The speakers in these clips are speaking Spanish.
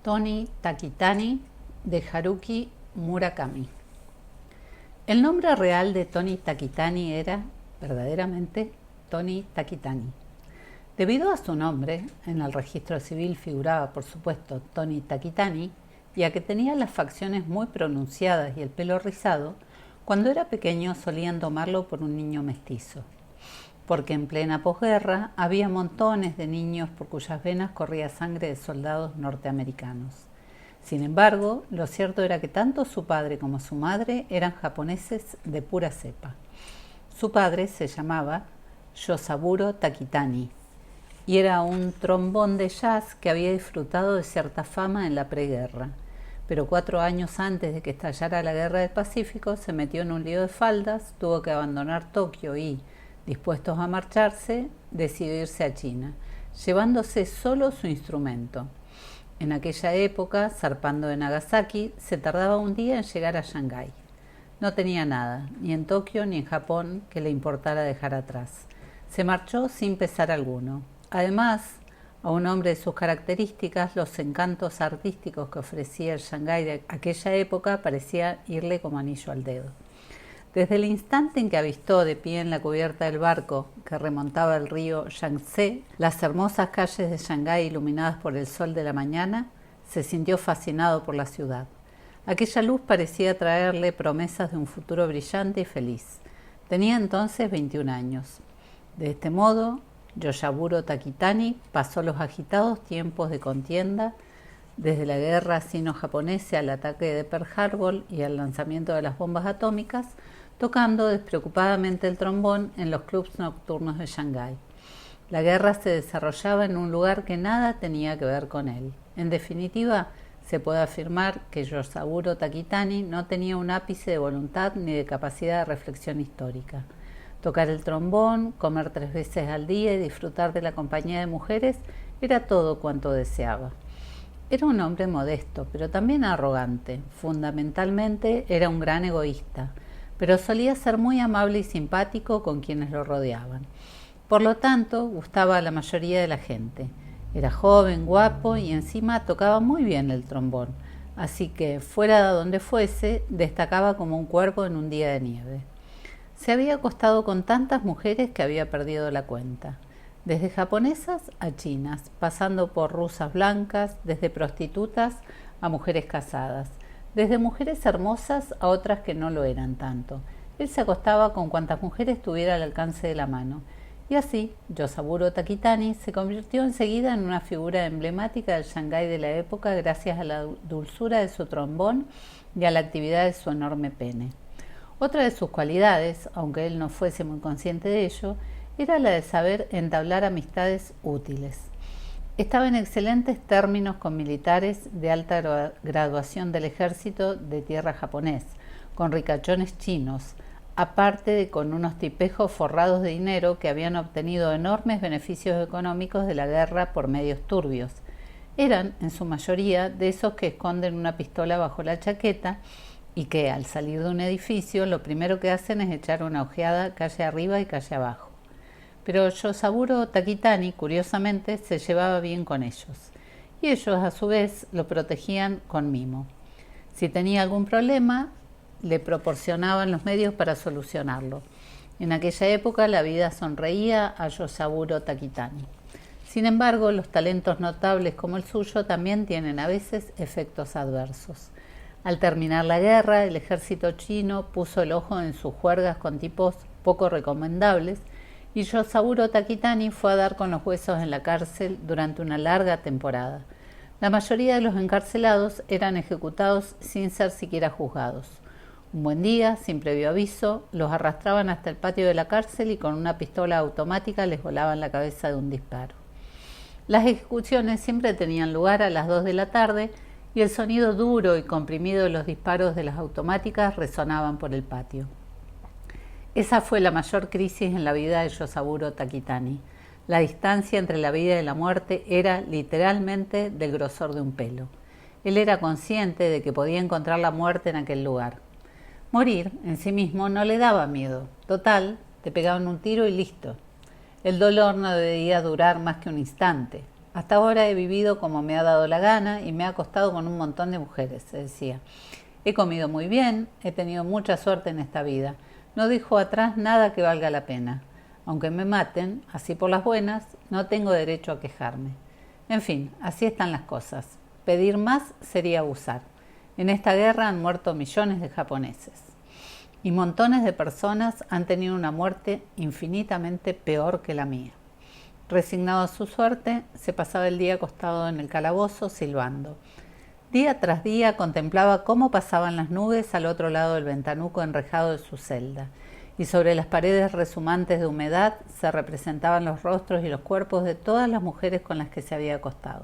Toni Takitani de Haruki Murakami. El nombre real de Toni Takitani era, verdaderamente, Toni Takitani. Debido a su nombre, en el registro civil figuraba, por supuesto, Toni Takitani, y a que tenía las facciones muy pronunciadas y el pelo rizado, cuando era pequeño solían tomarlo por un niño mestizo, porque en plena posguerra había montones de niños por cuyas venas corría sangre de soldados norteamericanos. Sin embargo, lo cierto era que tanto su padre como su madre eran japoneses de pura cepa. Su padre se llamaba Yosaburo Takitani y era un trombón de jazz que había disfrutado de cierta fama en la preguerra, pero 4 años antes de que estallara la Guerra del Pacífico se metió en un lío de faldas, tuvo que abandonar Tokio y, dispuestos a marcharse, decidió irse a China, llevándose solo su instrumento. En aquella época, zarpando de Nagasaki, se tardaba un día en llegar a Shanghái. No tenía nada, ni en Tokio ni en Japón, que le importara dejar atrás. Se marchó sin pesar alguno. Además, a un hombre de sus características, los encantos artísticos que ofrecía el Shanghái de aquella época parecía irle como anillo al dedo. Desde el instante en que avistó de pie en la cubierta del barco que remontaba el río Yangtze las hermosas calles de Shanghái iluminadas por el sol de la mañana, se sintió fascinado por la ciudad. Aquella luz parecía traerle promesas de un futuro brillante y feliz. Tenía entonces 21 años. De este modo, Yosaburo Takitani pasó los agitados tiempos de contienda, desde la guerra sino-japonesa al ataque de Pearl Harbor y al lanzamiento de las bombas atómicas, tocando despreocupadamente el trombón en los clubs nocturnos de Shanghái. La guerra se desarrollaba en un lugar que nada tenía que ver con él. En definitiva, se puede afirmar que Yosaburo Takitani no tenía un ápice de voluntad ni de capacidad de reflexión histórica. Tocar el trombón, comer 3 veces al día y disfrutar de la compañía de mujeres era todo cuanto deseaba. Era un hombre modesto, pero también arrogante. Fundamentalmente era un gran egoísta, pero solía ser muy amable y simpático con quienes lo rodeaban. Por lo tanto, gustaba a la mayoría de la gente. Era joven, guapo y encima tocaba muy bien el trombón, así que, fuera de donde fuese, destacaba como un cuervo en un día de nieve. Se había acostado con tantas mujeres que había perdido la cuenta, desde japonesas a chinas, pasando por rusas blancas, desde prostitutas a mujeres casadas, desde mujeres hermosas a otras que no lo eran tanto. Él se acostaba con cuantas mujeres tuviera al alcance de la mano, y así Yosaburo Takitani se convirtió enseguida en una figura emblemática del Shanghái de la época gracias a la dulzura de su trombón y a la actividad de su enorme pene. Otra de sus cualidades, aunque él no fuese muy consciente de ello, era la de saber entablar amistades útiles. Estaba en excelentes términos con militares de alta graduación del ejército de tierra japonés, con ricachones chinos, aparte de con unos tipejos forrados de dinero que habían obtenido enormes beneficios económicos de la guerra por medios turbios. Eran, en su mayoría, de esos que esconden una pistola bajo la chaqueta y que, al salir de un edificio, lo primero que hacen es echar una ojeada calle arriba y calle abajo. Pero Yosaburo Takitani, curiosamente, se llevaba bien con ellos, y ellos, a su vez, lo protegían con mimo. Si tenía algún problema, le proporcionaban los medios para solucionarlo. En aquella época, la vida sonreía a Yosaburo Takitani. Sin embargo, los talentos notables como el suyo también tienen a veces efectos adversos. Al terminar la guerra, el ejército chino puso el ojo en sus juergas con tipos poco recomendables y Yosaburo Takitani fue a dar con los huesos en la cárcel durante una larga temporada. La mayoría de los encarcelados eran ejecutados sin ser siquiera juzgados. Un buen día, sin previo aviso, los arrastraban hasta el patio de la cárcel y con una pistola automática les volaban la cabeza de un disparo. Las ejecuciones siempre tenían lugar a las 2 de la tarde y el sonido duro y comprimido de los disparos de las automáticas resonaban por el patio. Esa fue la mayor crisis en la vida de Yosaburo Takitani. La distancia entre la vida y la muerte era literalmente del grosor de un pelo. Él era consciente de que podía encontrar la muerte en aquel lugar. Morir en sí mismo no le daba miedo. Total, te pegaban un tiro y listo. El dolor no debía durar más que un instante. Hasta ahora he vivido como me ha dado la gana y me he acostado con un montón de mujeres, se decía. He comido muy bien, he tenido mucha suerte en esta vida. No dejo atrás nada que valga la pena. Aunque me maten, así por las buenas, no tengo derecho a quejarme. En fin, así están las cosas. Pedir más sería abusar. En esta guerra han muerto millones de japoneses. Y montones de personas han tenido una muerte infinitamente peor que la mía. Resignado a su suerte, se pasaba el día acostado en el calabozo silbando. Día tras día contemplaba cómo pasaban las nubes al otro lado del ventanuco enrejado de su celda, y sobre las paredes resumantes de humedad se representaban los rostros y los cuerpos de todas las mujeres con las que se había acostado.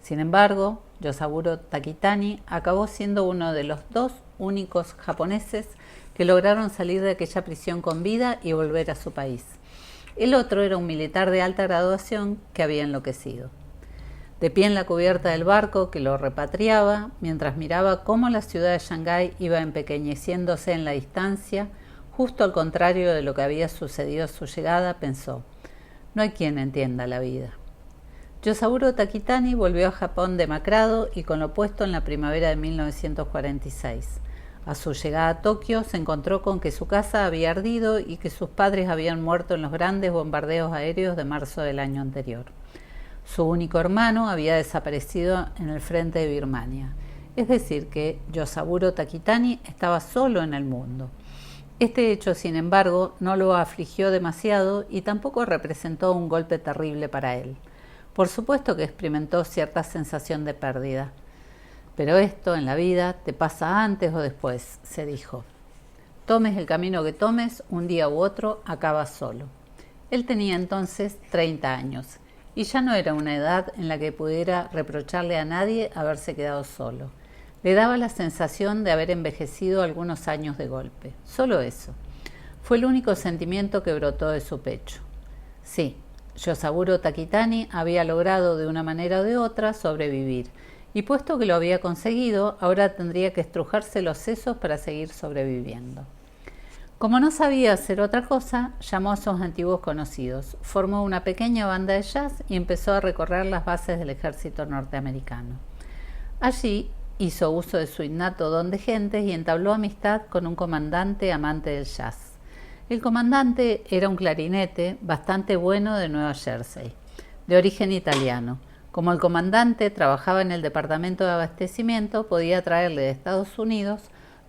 Sin embargo, Yosaburo Takitani acabó siendo uno de los 2 únicos japoneses que lograron salir de aquella prisión con vida y volver a su país. El otro era un militar de alta graduación que había enloquecido. De pie en la cubierta del barco que lo repatriaba, mientras miraba cómo la ciudad de Shanghái iba empequeñeciéndose en la distancia, justo al contrario de lo que había sucedido a su llegada, pensó: no hay quien entienda la vida. Yosaburo Takitani volvió a Japón demacrado y con lo puesto en la primavera de 1946. A su llegada a Tokio se encontró con que su casa había ardido y que sus padres habían muerto en los grandes bombardeos aéreos de marzo del año anterior. Su único hermano había desaparecido en el frente de Birmania. Es decir, que Yosaburo Takitani estaba solo en el mundo. Este hecho, sin embargo, no lo afligió demasiado y tampoco representó un golpe terrible para él. Por supuesto que experimentó cierta sensación de pérdida. Pero esto en la vida te pasa antes o después, se dijo. Tomes el camino que tomes, un día u otro acabas solo. Él tenía entonces 30 años y ya no era una edad en la que pudiera reprocharle a nadie haberse quedado solo. Le daba la sensación de haber envejecido algunos años de golpe. Solo eso. Fue el único sentimiento que brotó de su pecho. Sí, Yosaburo Takitani había logrado de una manera o de otra sobrevivir, y puesto que lo había conseguido, ahora tendría que estrujarse los sesos para seguir sobreviviendo. Como no sabía hacer otra cosa, llamó a sus antiguos conocidos, formó una pequeña banda de jazz y empezó a recorrer las bases del ejército norteamericano. Allí hizo uso de su innato don de gentes y entabló amistad con un comandante amante del jazz. El comandante era un clarinete bastante bueno de Nueva Jersey, de origen italiano. Como el comandante trabajaba en el departamento de abastecimiento, podía traerle de Estados Unidos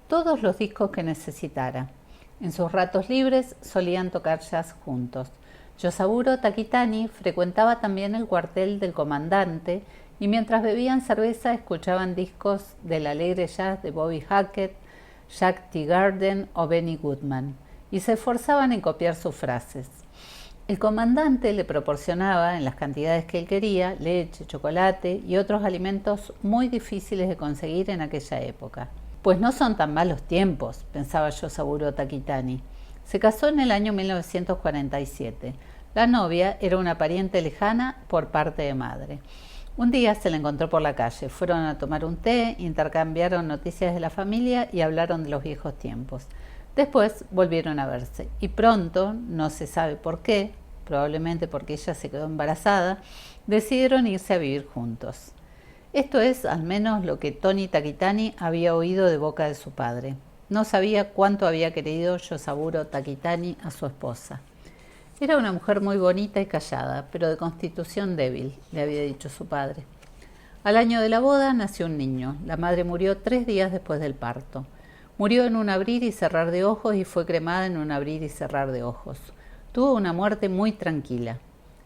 todos los discos que necesitara. En sus ratos libres solían tocar jazz juntos. Yosaburo Takitani frecuentaba también el cuartel del comandante y mientras bebían cerveza escuchaban discos del alegre jazz de Bobby Hackett, Jack Teagarden o Benny Goodman y se esforzaban en copiar sus frases. El comandante le proporcionaba, en las cantidades que él quería, leche, chocolate y otros alimentos muy difíciles de conseguir en aquella época. Pues no son tan malos tiempos, pensaba Yosaburo Takitani. Se casó en el año 1947. La novia era una pariente lejana por parte de madre. Un día se la encontró por la calle. Fueron a tomar un té, intercambiaron noticias de la familia y hablaron de los viejos tiempos. Después volvieron a verse y pronto, no se sabe por qué, probablemente porque ella se quedó embarazada, decidieron irse a vivir juntos. Esto es al menos lo que Tony Takitani había oído de boca de su padre. No sabía cuánto había querido Yosaburo Takitani a su esposa. Era una mujer muy bonita y callada, pero de constitución débil, le había dicho su padre. Al año de la boda nació un niño. La madre murió 3 días después del parto. Murió en un abrir y cerrar de ojos y fue cremada en un abrir y cerrar de ojos. Tuvo una muerte muy tranquila,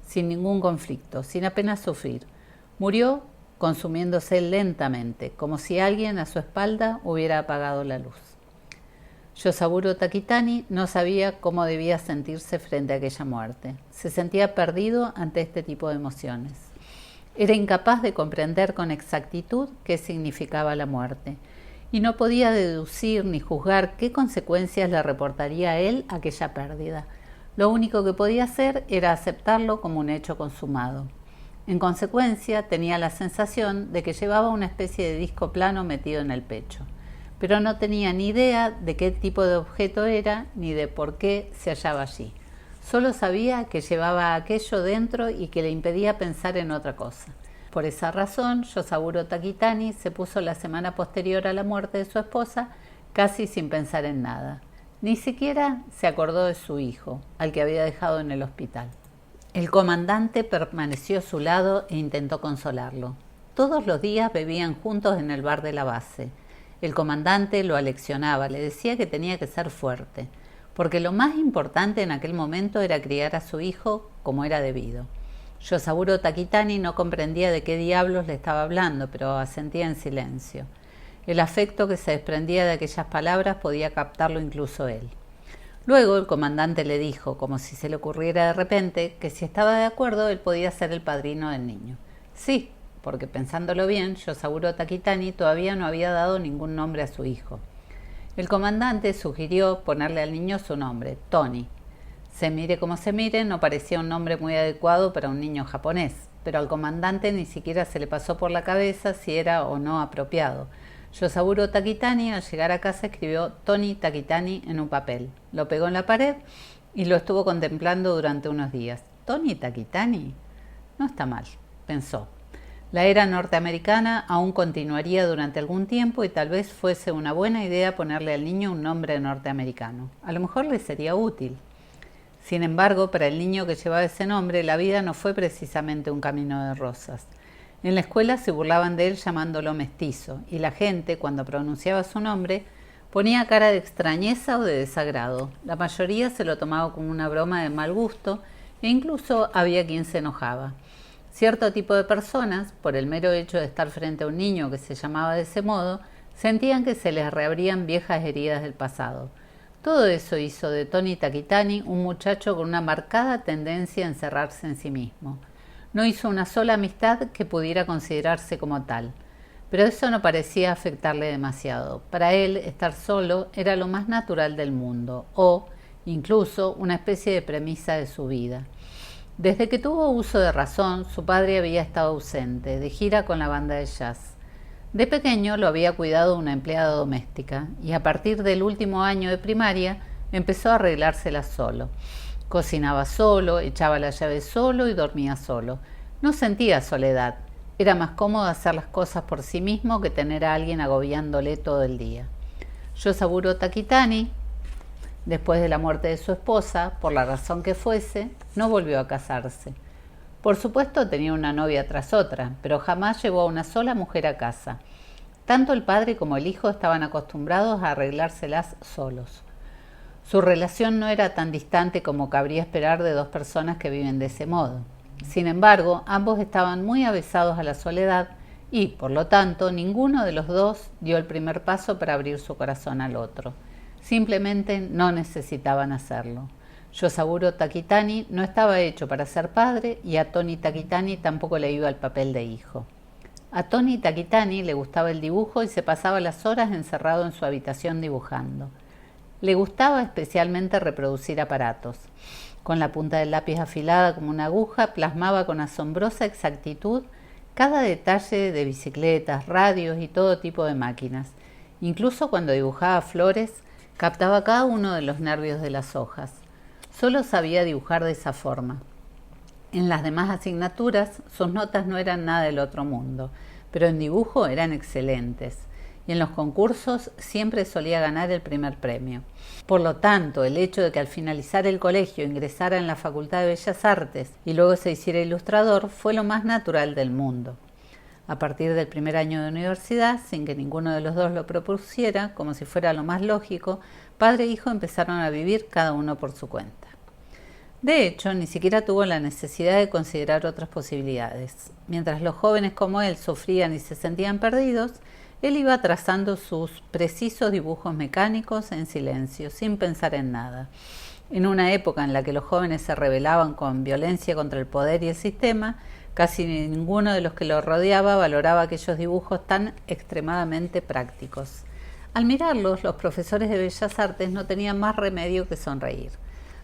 sin ningún conflicto, sin apenas sufrir. Murió consumiéndose lentamente, como si alguien a su espalda hubiera apagado la luz. Yosaburo Takitani no sabía cómo debía sentirse frente a aquella muerte. Se sentía perdido ante este tipo de emociones. Era incapaz de comprender con exactitud qué significaba la muerte y no podía deducir ni juzgar qué consecuencias le reportaría a él aquella pérdida. Lo único que podía hacer era aceptarlo como un hecho consumado. En consecuencia, tenía la sensación de que llevaba una especie de disco plano metido en el pecho, pero no tenía ni idea de qué tipo de objeto era ni de por qué se hallaba allí. Solo sabía que llevaba aquello dentro y que le impedía pensar en otra cosa. Por esa razón, Yosaburo Takitani se puso la semana posterior a la muerte de su esposa casi sin pensar en nada. Ni siquiera se acordó de su hijo, al que había dejado en el hospital. El comandante permaneció a su lado e intentó consolarlo. Todos los días bebían juntos en el bar de la base. El comandante lo aleccionaba, le decía que tenía que ser fuerte, porque lo más importante en aquel momento era criar a su hijo como era debido. Yosaburo Takitani no comprendía de qué diablos le estaba hablando, pero asentía en silencio. El afecto que se desprendía de aquellas palabras podía captarlo incluso él. Luego el comandante le dijo, como si se le ocurriera de repente, que si estaba de acuerdo él podía ser el padrino del niño. Sí, porque pensándolo bien, Yosaburo Takitani todavía no había dado ningún nombre a su hijo. El comandante sugirió ponerle al niño su nombre, Tony. Se mire como se mire, no parecía un nombre muy adecuado para un niño japonés, pero al comandante ni siquiera se le pasó por la cabeza si era o no apropiado. Yosaburo Takitani al llegar a casa escribió Tony Takitani en un papel, lo pegó en la pared y lo estuvo contemplando durante unos días. ¿Tony Takitani? No está mal, pensó. La era norteamericana aún continuaría durante algún tiempo y tal vez fuese una buena idea ponerle al niño un nombre norteamericano. A lo mejor le sería útil. Sin embargo, para el niño que llevaba ese nombre, la vida no fue precisamente un camino de rosas. En la escuela se burlaban de él llamándolo mestizo, y la gente, cuando pronunciaba su nombre, ponía cara de extrañeza o de desagrado. La mayoría se lo tomaba como una broma de mal gusto, e incluso había quien se enojaba. Cierto tipo de personas, por el mero hecho de estar frente a un niño que se llamaba de ese modo, sentían que se les reabrían viejas heridas del pasado. Todo eso hizo de Tony Takitani un muchacho con una marcada tendencia a encerrarse en sí mismo. No hizo una sola amistad que pudiera considerarse como tal, pero eso no parecía afectarle demasiado. Para él, estar solo era lo más natural del mundo, o incluso una especie de premisa de su vida. Desde que tuvo uso de razón, su padre había estado ausente, de gira con la banda de jazz. De pequeño lo había cuidado una empleada doméstica y a partir del último año de primaria empezó a arreglárselas solo. Cocinaba solo, echaba la llave solo y dormía solo. No sentía soledad. Era más cómodo hacer las cosas por sí mismo que tener a alguien agobiándole todo el día. Yosaburo Takitani, después de la muerte de su esposa, por la razón que fuese, no volvió a casarse. Por supuesto tenía una novia tras otra, pero jamás llevó a una sola mujer a casa. Tanto el padre como el hijo estaban acostumbrados a arreglárselas solos. Su relación no era tan distante como cabría esperar de dos personas que viven de ese modo. Sin embargo, ambos estaban muy avesados a la soledad y, por lo tanto, ninguno de los dos dio el primer paso para abrir su corazón al otro. Simplemente no necesitaban hacerlo. Yosaburo Takitani no estaba hecho para ser padre y a Tony Takitani tampoco le iba el papel de hijo. A Tony Takitani le gustaba el dibujo y se pasaba las horas encerrado en su habitación dibujando. Le gustaba especialmente reproducir aparatos. Con la punta del lápiz afilada como una aguja, plasmaba con asombrosa exactitud cada detalle de bicicletas, radios y todo tipo de máquinas. Incluso cuando dibujaba flores, captaba cada uno de los nervios de las hojas. Solo sabía dibujar de esa forma. En las demás asignaturas, sus notas no eran nada del otro mundo, pero en dibujo eran excelentes. Y en los concursos siempre solía ganar el primer premio. Por lo tanto, el hecho de que al finalizar el colegio ingresara en la Facultad de Bellas Artes y luego se hiciera ilustrador fue lo más natural del mundo. A partir del primer año de universidad, sin que ninguno de los dos lo propusiera, como si fuera lo más lógico, padre e hijo empezaron a vivir cada uno por su cuenta. De hecho, ni siquiera tuvo la necesidad de considerar otras posibilidades. Mientras los jóvenes como él sufrían y se sentían perdidos, él iba trazando sus precisos dibujos mecánicos en silencio, sin pensar en nada. En una época en la que los jóvenes se rebelaban con violencia contra el poder y el sistema, casi ninguno de los que lo rodeaba valoraba aquellos dibujos tan extremadamente prácticos. Al mirarlos, los profesores de Bellas Artes no tenían más remedio que sonreír.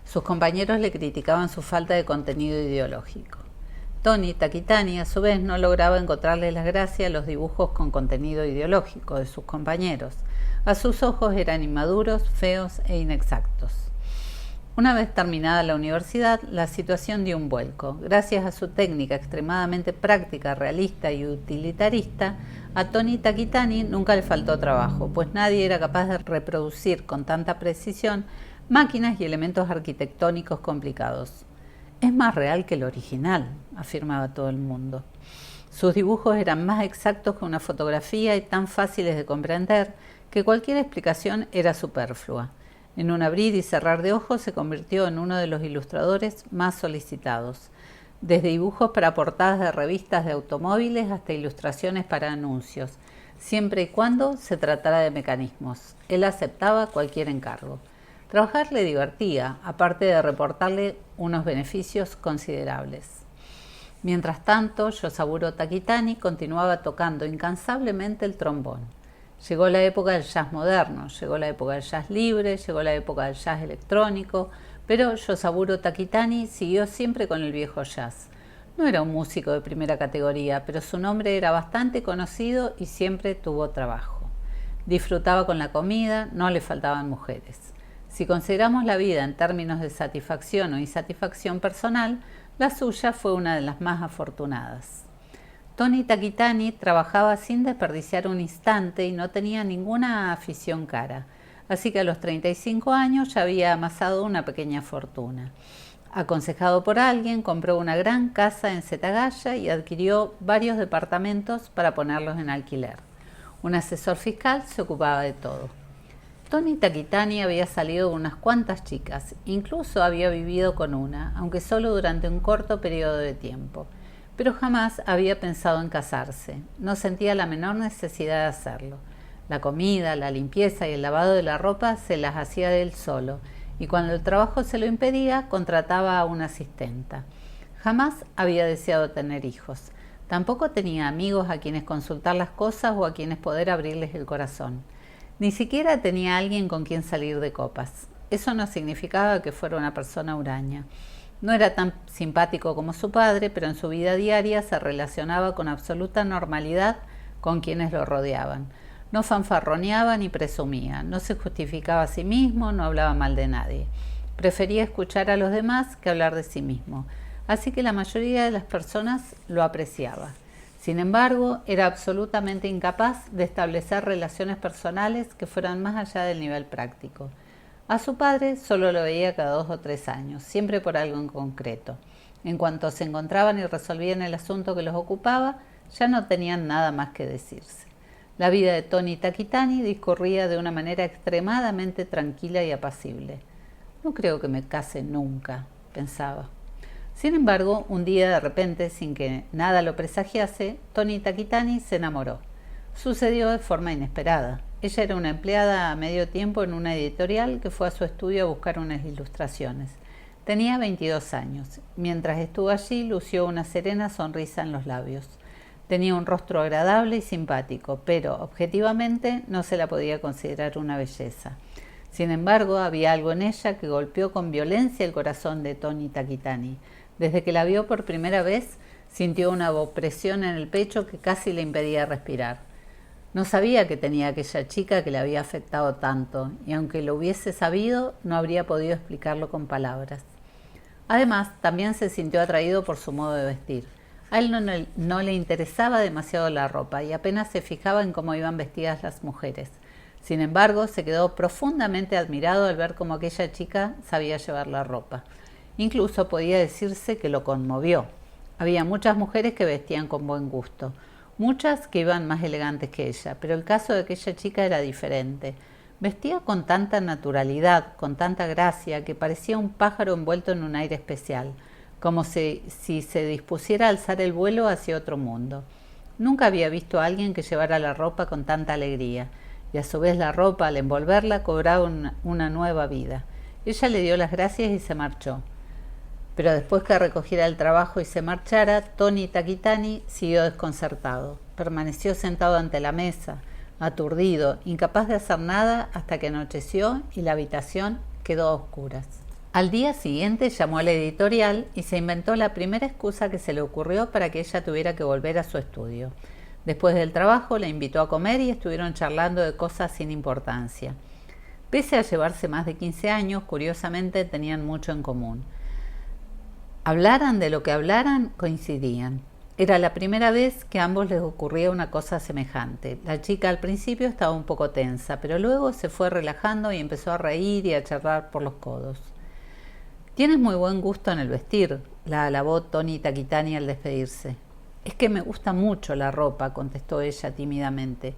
Sus compañeros le criticaban su falta de contenido ideológico. Tony Takitani, a su vez, no lograba encontrarle las gracias a los dibujos con contenido ideológico de sus compañeros. A sus ojos eran inmaduros, feos e inexactos. Una vez terminada la universidad, la situación dio un vuelco. Gracias a su técnica extremadamente práctica, realista y utilitarista, a Tony Takitani nunca le faltó trabajo, pues nadie era capaz de reproducir con tanta precisión máquinas y elementos arquitectónicos complicados. Es más real que el original, afirmaba todo el mundo. Sus dibujos eran más exactos que una fotografía y tan fáciles de comprender que cualquier explicación era superflua. En un abrir y cerrar de ojos se convirtió en uno de los ilustradores más solicitados, desde dibujos para portadas de revistas de automóviles hasta ilustraciones para anuncios, siempre y cuando se tratara de mecanismos. Él aceptaba cualquier encargo. Trabajar le divertía, aparte de reportarle unos beneficios considerables. Mientras tanto, Yosaburo Takitani continuaba tocando incansablemente el trombón. Llegó la época del jazz moderno, llegó la época del jazz libre, llegó la época del jazz electrónico, pero Yosaburo Takitani siguió siempre con el viejo jazz. No era un músico de primera categoría, pero su nombre era bastante conocido y siempre tuvo trabajo. Disfrutaba con la comida, no le faltaban mujeres. Si consideramos la vida en términos de satisfacción o insatisfacción personal, la suya fue una de las más afortunadas. Tony Takitani trabajaba sin desperdiciar un instante y no tenía ninguna afición cara, así que a los 35 años ya había amasado una pequeña fortuna. Aconsejado por alguien, compró una gran casa en Setagaya y adquirió varios departamentos para ponerlos en alquiler. Un asesor fiscal se ocupaba de todo. Tony Takitani había salido con unas cuantas chicas, incluso había vivido con una, aunque solo durante un corto periodo de tiempo. Pero jamás había pensado en casarse, no sentía la menor necesidad de hacerlo. La comida, la limpieza y el lavado de la ropa se las hacía de él solo, y cuando el trabajo se lo impedía, contrataba a una asistenta. Jamás había deseado tener hijos. Tampoco tenía amigos a quienes consultar las cosas o a quienes poder abrirles el corazón. Ni siquiera tenía alguien con quien salir de copas. Eso no significaba que fuera una persona huraña. No era tan simpático como su padre, pero en su vida diaria se relacionaba con absoluta normalidad con quienes lo rodeaban. No fanfarroneaba ni presumía, no se justificaba a sí mismo, no hablaba mal de nadie. Prefería escuchar a los demás que hablar de sí mismo, así que la mayoría de las personas lo apreciaba. Sin embargo, era absolutamente incapaz de establecer relaciones personales que fueran más allá del nivel práctico. A su padre solo lo veía cada 2 o 3 años, siempre por algo en concreto. En cuanto se encontraban y resolvían el asunto que los ocupaba, ya no tenían nada más que decirse. La vida de Tony Takitani discurría de una manera extremadamente tranquila y apacible. No creo que me case nunca, pensaba. Sin embargo, un día de repente, sin que nada lo presagiase, Tony Takitani se enamoró. Sucedió de forma inesperada. Ella era una empleada a medio tiempo en una editorial que fue a su estudio a buscar unas ilustraciones. Tenía 22 años. Mientras estuvo allí, lució una serena sonrisa en los labios. Tenía un rostro agradable y simpático, pero objetivamente no se la podía considerar una belleza. Sin embargo, había algo en ella que golpeó con violencia el corazón de Tony Takitani. Desde que la vio por primera vez, sintió una opresión en el pecho que casi le impedía respirar. No sabía que tenía aquella chica que le había afectado tanto, y aunque lo hubiese sabido, no habría podido explicarlo con palabras. Además, también se sintió atraído por su modo de vestir. A él no le interesaba demasiado la ropa y apenas se fijaba en cómo iban vestidas las mujeres. Sin embargo, se quedó profundamente admirado al ver cómo aquella chica sabía llevar la ropa. Incluso podía decirse que lo conmovió. Había muchas mujeres que vestían con buen gusto, muchas que iban más elegantes que ella, pero el caso de aquella chica era diferente. Vestía con tanta naturalidad, con tanta gracia, que parecía un pájaro envuelto en un aire especial, como si se dispusiera a alzar el vuelo hacia otro mundo. Nunca había visto a alguien que llevara la ropa con tanta alegría, y a su vez la ropa, al envolverla, cobraba una nueva vida. Ella le dio las gracias y se marchó. Pero después que recogiera el trabajo y se marchara, Tony Takitani siguió desconcertado. Permaneció sentado ante la mesa, aturdido, incapaz de hacer nada hasta que anocheció y la habitación quedó a oscuras. Al día siguiente llamó a la editorial y se inventó la primera excusa que se le ocurrió para que ella tuviera que volver a su estudio. Después del trabajo la invitó a comer y estuvieron charlando de cosas sin importancia. Pese a llevarse más de 15 años, curiosamente tenían mucho en común. Hablaran de lo que hablaran, coincidían. Era la primera vez que a ambos les ocurría una cosa semejante. La chica al principio estaba un poco tensa, pero luego se fue relajando y empezó a reír y a charlar por los codos. «Tienes muy buen gusto en el vestir», la alabó Tony Takitani al despedirse. «Es que me gusta mucho la ropa», contestó ella tímidamente.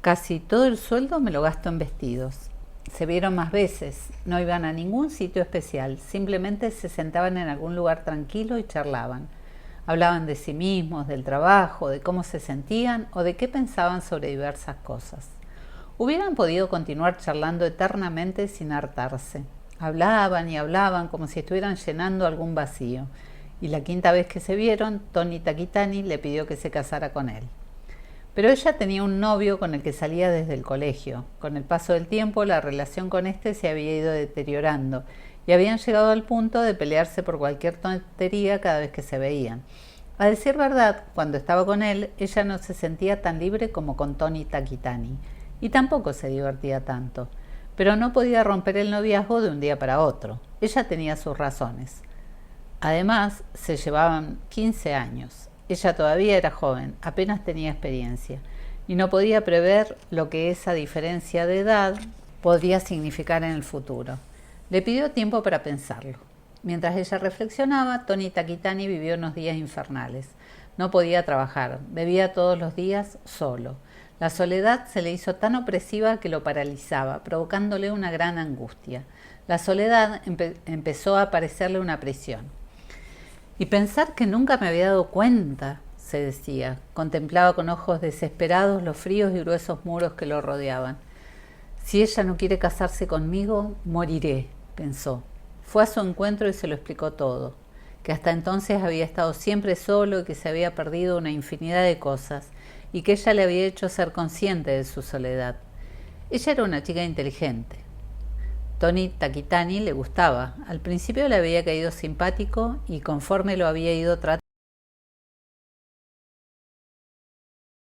«Casi todo el sueldo me lo gasto en vestidos». Se vieron más veces, no iban a ningún sitio especial, simplemente se sentaban en algún lugar tranquilo y charlaban. Hablaban de sí mismos, del trabajo, de cómo se sentían o de qué pensaban sobre diversas cosas. Hubieran podido continuar charlando eternamente sin hartarse. Hablaban y hablaban como si estuvieran llenando algún vacío. Y la quinta vez que se vieron, Tony Takitani le pidió que se casara con él. Pero ella tenía un novio con el que salía desde el colegio. Con el paso del tiempo, la relación con este se había ido deteriorando y habían llegado al punto de pelearse por cualquier tontería cada vez que se veían. A decir verdad, cuando estaba con él, ella no se sentía tan libre como con Tony Takitani y tampoco se divertía tanto. Pero no podía romper el noviazgo de un día para otro. Ella tenía sus razones. Además, se llevaban 15 años. Ella todavía era joven, apenas tenía experiencia, y no podía prever lo que esa diferencia de edad podría significar en el futuro. Le pidió tiempo para pensarlo. Mientras ella reflexionaba, Tony Takitani vivió unos días infernales. No podía trabajar, bebía todos los días solo. La soledad se le hizo tan opresiva que lo paralizaba, provocándole una gran angustia. La soledad empezó a parecerle una prisión. Y pensar que nunca me había dado cuenta, se decía. Contemplaba con ojos desesperados los fríos y gruesos muros que lo rodeaban. Si ella no quiere casarse conmigo, moriré, pensó. Fue a su encuentro y se lo explicó todo, que hasta entonces había estado siempre solo y que se había perdido una infinidad de cosas y que ella le había hecho ser consciente de su soledad. Ella era una chica inteligente. Tony Takitani le gustaba. Al principio le había caído simpático y conforme lo había ido tratando,